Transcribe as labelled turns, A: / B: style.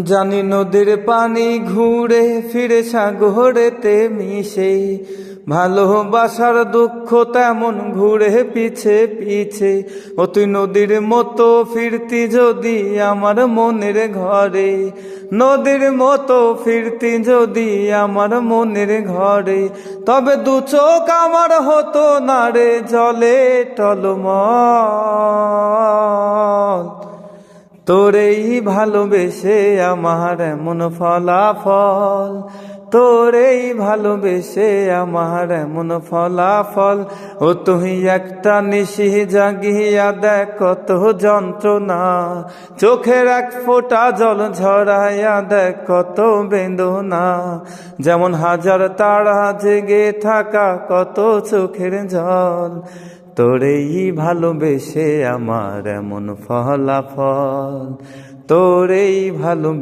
A: জানি নদীর পানি ঘুরে ফিরে সাগরেতে মিশে, ভালোবাসার দুঃখ তেমন ঘুরে পিছে পিছে। ও তুই নদীর মতো ফিরতি যদি আমার মনের ঘরে, নদীর মতো ফিরতি যদি আমার মনের ঘরে, তবে দু চোখ আমার হতো না রে জলে টলমল। তোরেই ভালোবেসে আমার এমন ফলাফল, তোরেই ভালোবেসে আমার এমন ফলাফল। ও তুই একটা নিশি জাগিয়া দেখ কত যন্ত্রণা, চোখের এক ফোঁটা জল ঝরাইয়া দেখ কত বেদনা। যেমন হাজার তারা জেগে থাকা কত চোখের জল, তোরেই ভালোবেসে আমার এমন ফলাফল, তোরেই ভালোবেসে।